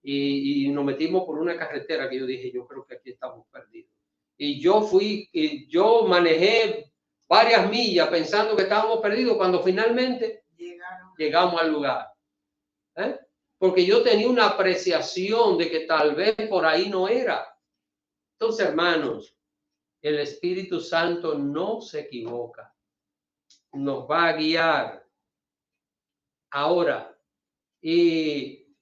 y nos metimos por una carretera que yo dije, yo creo que aquí estamos perdidos. Y yo manejé varias millas pensando que estábamos perdidos cuando finalmente llegamos al lugar. Porque yo tenía una apreciación de que tal vez por ahí no era. Entonces, hermanos, el Espíritu Santo no se equivoca. Nos va a guiar. Ahora, ¿y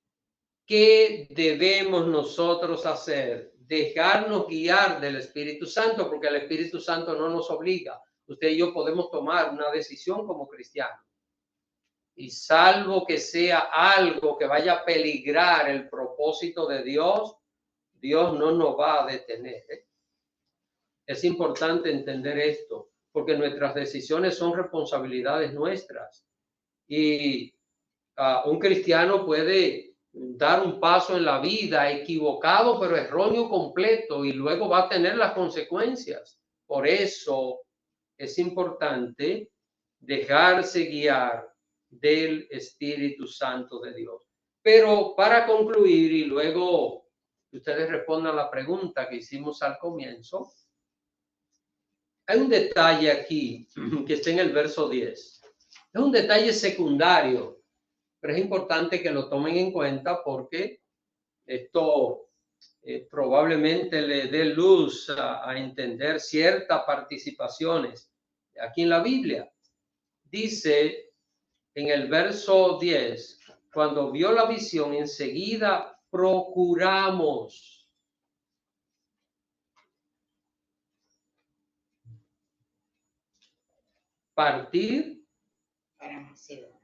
qué debemos nosotros hacer? Dejarnos guiar del Espíritu Santo, porque el Espíritu Santo no nos obliga. Usted y yo podemos tomar una decisión como cristianos. Y salvo que sea algo que vaya a peligrar el propósito de Dios, Dios no nos va a detener. Es importante entender esto, porque nuestras decisiones son responsabilidades nuestras. Y un cristiano puede dar un paso en la vida equivocado, pero erróneo completo, y luego va a tener las consecuencias. Por eso es importante dejarse guiar del Espíritu Santo de Dios. Pero para concluir, y luego ustedes respondan la pregunta que hicimos al comienzo, hay un detalle aquí que está en el verso 10. Es un detalle secundario, pero es importante que lo tomen en cuenta porque esto probablemente le dé luz a entender ciertas participaciones aquí en la Biblia. Dice en el verso 10, cuando vio la visión, enseguida procuramos partir para Macedonia,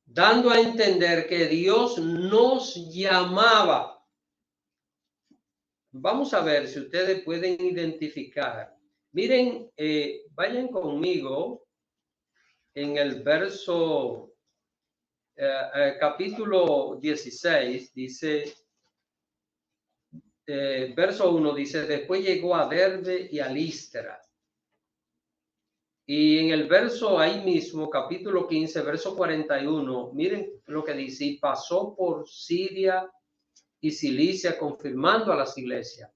dando a entender que Dios nos llamaba. Vamos a ver si ustedes pueden identificar. Miren, vayan conmigo en el verso, capítulo 16, dice, verso 1 dice, después llegó a Derbe y a Listra. Y en el verso ahí mismo, capítulo 15, verso 41, miren lo que dice, y pasó por Siria y Cilicia, confirmando a las iglesias.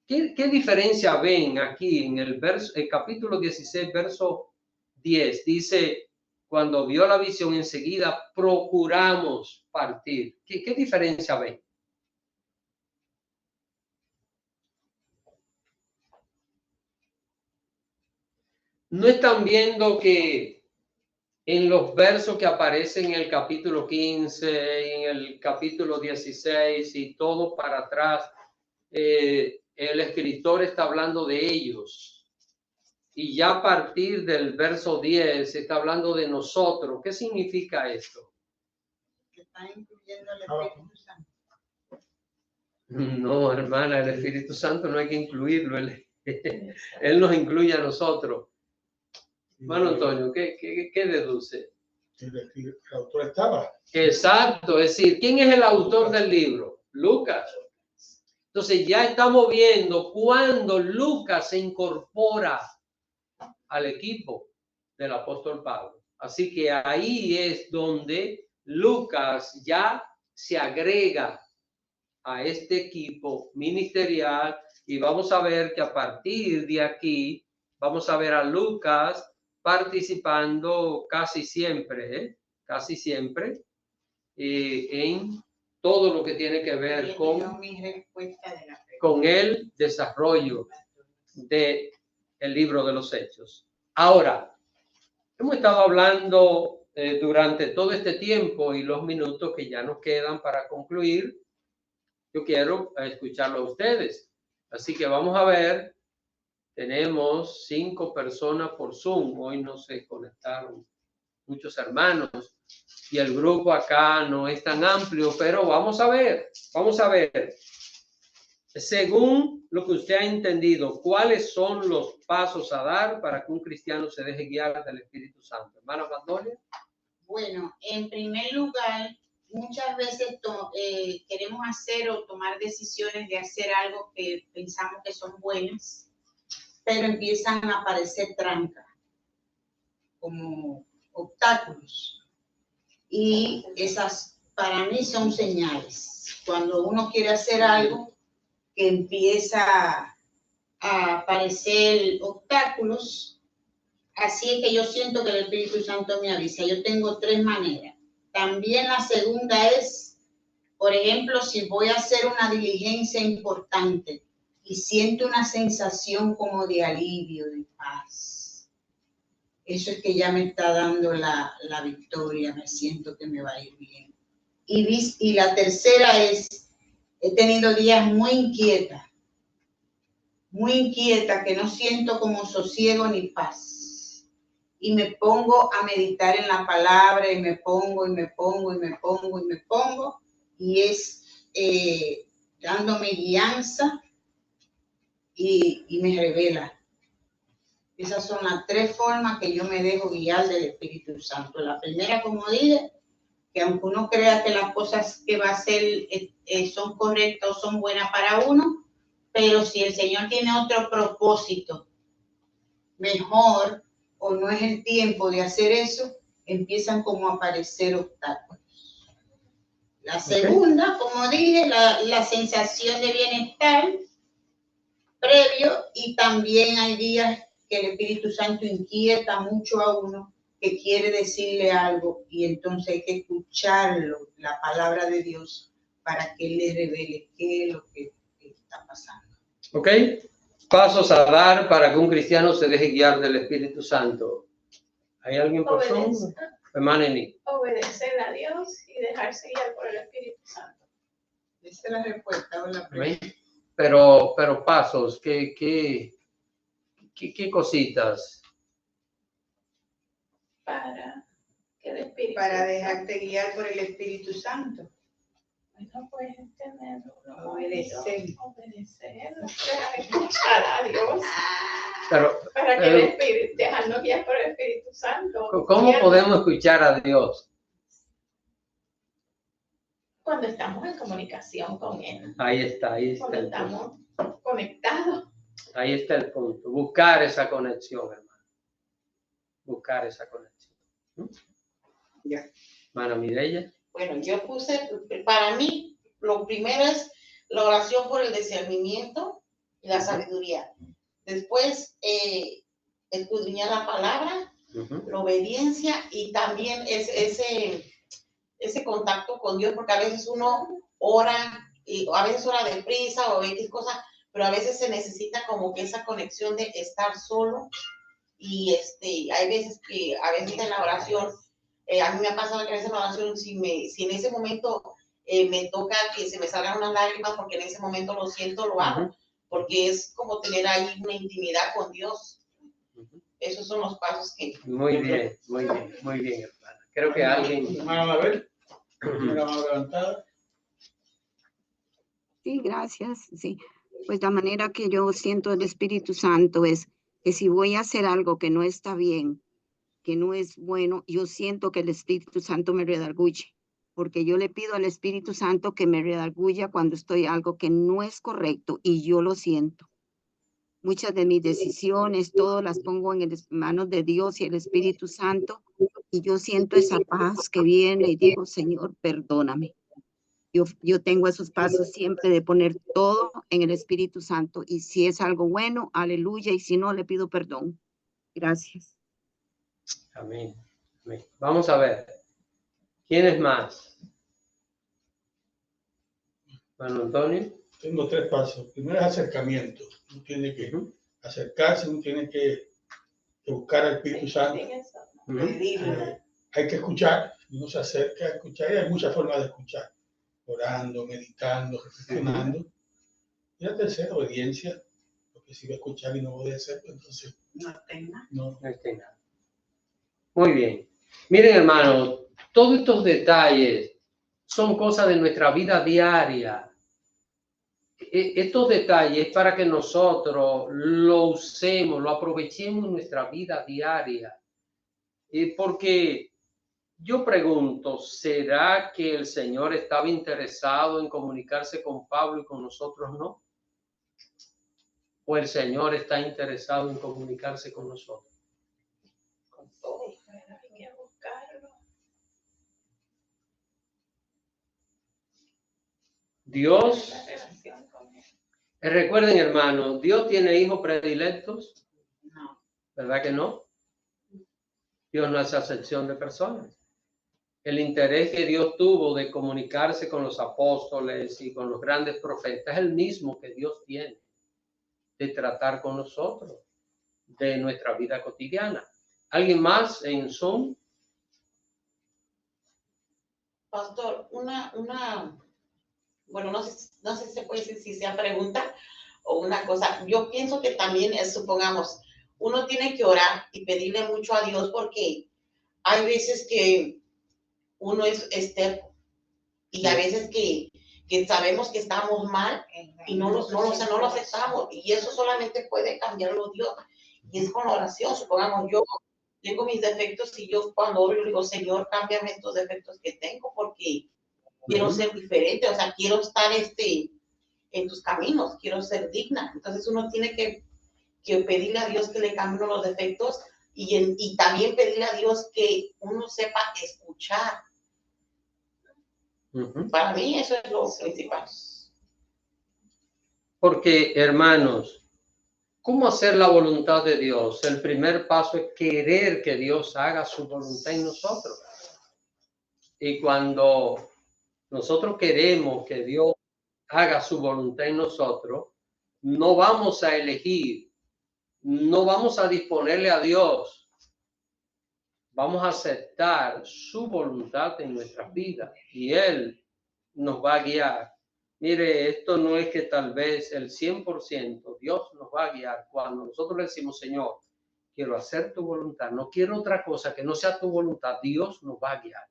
¿Qué diferencia ven aquí en el capítulo 16, verso 10? Dice, cuando vio la visión, enseguida procuramos partir. ¿Qué diferencia ven? ¿No están viendo que en los versos que aparecen en el capítulo 15, en el capítulo 16 y todo para atrás, el escritor está hablando de ellos? Y ya a partir del verso 10 está hablando de nosotros. ¿Qué significa esto? Que está incluyendo al Espíritu Santo. No, hermana, el Espíritu Santo no hay que incluirlo. Él nos incluye a nosotros. Hermano Antonio, ¿qué deduce? El autor estaba. Exacto, es decir, ¿quién es el autor del libro? Lucas. Entonces ya estamos viendo cuando Lucas se incorpora al equipo del apóstol Pablo. Así que ahí es donde Lucas ya se agrega a este equipo ministerial y vamos a ver que a partir de aquí vamos a ver a Lucas participando casi siempre en todo lo que tiene que ver con el desarrollo del libro de los Hechos. Ahora, hemos estado hablando durante todo este tiempo y los minutos que ya nos quedan para concluir. Yo quiero escucharlo a ustedes. Así que vamos a ver. Tenemos 5 personas por Zoom. Hoy no se conectaron muchos hermanos y el grupo acá no es tan amplio, pero vamos a ver. Según lo que usted ha entendido, ¿cuáles son los pasos a dar para que un cristiano se deje guiar del Espíritu Santo? Hermana Vandolia. Bueno, en primer lugar, muchas veces queremos hacer o tomar decisiones de hacer algo que pensamos que son buenas, pero empiezan a aparecer trancas, como obstáculos. Y esas para mí son señales. Cuando uno quiere hacer algo que empieza a aparecer obstáculos, así es que yo siento que el Espíritu Santo me avisa. Yo tengo 3 maneras. También la segunda es, por ejemplo, si voy a hacer una diligencia importante y siento una sensación como de alivio, de paz. Eso es que ya me está dando la victoria, me siento que me va a ir bien. Y la tercera es, he tenido días muy inquietas, que no siento como sosiego ni paz. Y me pongo a meditar en la palabra y me pongo, y es dándome guianza y me revela. Esas son las 3 formas que yo me dejo guiar del Espíritu Santo. La primera, como dije, que aunque uno crea que las cosas que va a hacer son correctas o son buenas para uno, pero si el Señor tiene otro propósito mejor o no es el tiempo de hacer eso, empiezan como a aparecer obstáculos. La segunda, como dije, la sensación de bienestar previo, y también hay días que el Espíritu Santo inquieta mucho a uno, que quiere decirle algo y entonces hay que escucharlo, la palabra de Dios, para que Él le revele qué es lo que está pasando. ¿Ok? Pasos a dar para que un cristiano se deje guiar del Espíritu Santo. ¿Hay alguien por favor? Hermana Eni. Obedecer a Dios y dejarse guiar por el Espíritu Santo. Esa es la respuesta o la Amén. pregunta. Pero pasos, ¿qué cositas? Para que el Espíritu Para dejarte guiar por el Espíritu Santo. no puedes tenerlo. Obedecer. Obedecer. Dejar escuchar a Dios. Pero, Para que el Espíritu, dejarnos guiar por el Espíritu Santo. ¿cómo podemos escuchar a Dios? Cuando estamos en comunicación con Él. Ahí está Cuando el estamos punto. conectados. Ahí está el punto. Buscar esa conexión, hermano. Buscar esa conexión. Ya. Hermana Mireya. Bueno, yo puse, para mí, lo primero es la oración por el discernimiento y la sabiduría. Después, escudriñar la palabra, la obediencia y también ese contacto con Dios, porque a veces uno ora, y a veces ora deprisa o X cosas, pero a veces se necesita como que esa conexión de estar solo y hay veces que, a veces en la oración, a mí me ha pasado que a veces en la oración, si en ese momento me toca que se me salgan unas lágrimas, porque en ese momento lo siento, lo hago, porque es como tener ahí una intimidad con Dios. Esos son los pasos que... Muy bien, hermana. Creo que alguien... Hermana Mabel, la mano levantada. Sí, gracias. Sí, pues la manera que yo siento el Espíritu Santo es que si voy a hacer algo que no está bien, que no es bueno, yo siento que el Espíritu Santo me redarguye, porque yo le pido al Espíritu Santo que me redarguya cuando estoy algo que no es correcto y yo lo siento. Muchas de mis decisiones, todas las pongo en las manos de Dios y el Espíritu Santo, y yo siento esa paz que viene y digo, Señor, perdóname. Yo tengo esos pasos siempre de poner todo en el Espíritu Santo, y si es algo bueno, aleluya, y si no, le pido perdón. Gracias. Amén. Amén. Vamos a ver. ¿Quién es más? Bueno, Antonio. Tengo 3 pasos. Primero es acercamiento. Uno tiene que acercarse, uno tiene que buscar al Espíritu Santo. Hay que escuchar. Uno se acerca a escuchar y hay muchas formas de escuchar. Orando, meditando, reflexionando. Y la tercera, obediencia. Porque si va a escuchar y no obedecer, pues entonces no tenga. Muy bien. Miren, hermanos, todos estos detalles son cosas de nuestra vida diaria. Estos detalles para que nosotros lo usemos, lo aprovechemos en nuestra vida diaria. Porque yo pregunto, ¿será que el Señor estaba interesado en comunicarse con Pablo y con nosotros no? ¿O el Señor está interesado en comunicarse con nosotros? Con todo, hay que buscarlo. Dios, recuerden, hermanos, ¿Dios tiene hijos predilectos? No. ¿Verdad que no? Dios no hace acepción de personas. El interés que Dios tuvo de comunicarse con los apóstoles y con los grandes profetas es el mismo que Dios tiene de tratar con nosotros, de nuestra vida cotidiana. ¿Alguien más en Zoom? Pastor, bueno, no sé si se puede decir si sea pregunta o una cosa. Yo pienso que también supongamos, uno tiene que orar y pedirle mucho a Dios, porque hay veces que uno es terco y a veces que sabemos que estamos mal y no lo aceptamos, y eso solamente puede cambiarlo Dios, y es con la oración. Supongamos, yo tengo mis defectos y yo cuando oro yo digo, Señor, cámbiame estos defectos que tengo, porque quiero ser diferente, o sea, quiero estar en tus caminos, quiero ser digna. Entonces uno tiene que pedirle a Dios que le cambie los defectos, y también pedirle a Dios que uno sepa escuchar. Para mí eso es lo principal. Porque, hermanos, ¿cómo hacer la voluntad de Dios? El primer paso es querer que Dios haga su voluntad en nosotros. Y cuando nosotros queremos que Dios haga su voluntad en nosotros, no vamos a elegir, no vamos a disponerle a Dios, vamos a aceptar su voluntad en nuestras vidas y Él nos va a guiar. Mire, esto no es que tal vez el 100%, Dios nos va a guiar cuando nosotros le decimos, Señor, quiero hacer tu voluntad, no quiero otra cosa que no sea tu voluntad. Dios nos va a guiar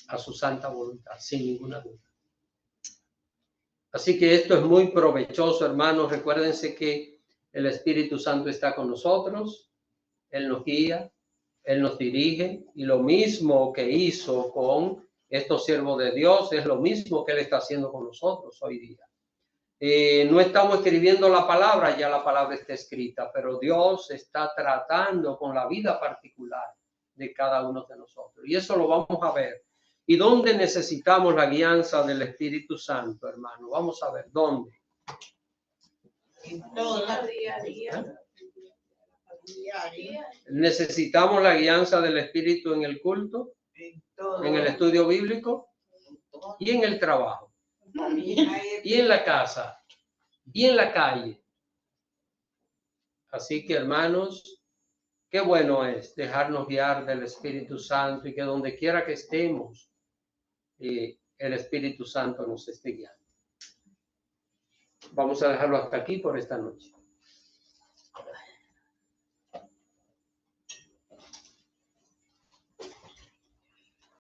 a su santa voluntad, sin ninguna duda. Así que esto es muy provechoso, hermanos. Recuérdense que el Espíritu Santo está con nosotros, Él nos guía, Él nos dirige, y lo mismo que hizo con estos siervos de Dios es lo mismo que Él está haciendo con nosotros hoy día. No estamos escribiendo la palabra, ya la palabra está escrita, pero Dios está tratando con la vida particular de cada uno de nosotros. Y eso lo vamos a ver. ¿Y dónde necesitamos la guianza del Espíritu Santo, hermano? Vamos a ver, ¿dónde? ¿Necesitamos la guianza del Espíritu en el culto? ¿En el estudio bíblico? ¿Y en el trabajo? ¿Y en la casa? ¿Y en la calle? Así que, hermanos, qué bueno es dejarnos guiar del Espíritu Santo y que donde quiera que estemos, el Espíritu Santo nos esté guiando. Vamos a dejarlo hasta aquí por esta noche.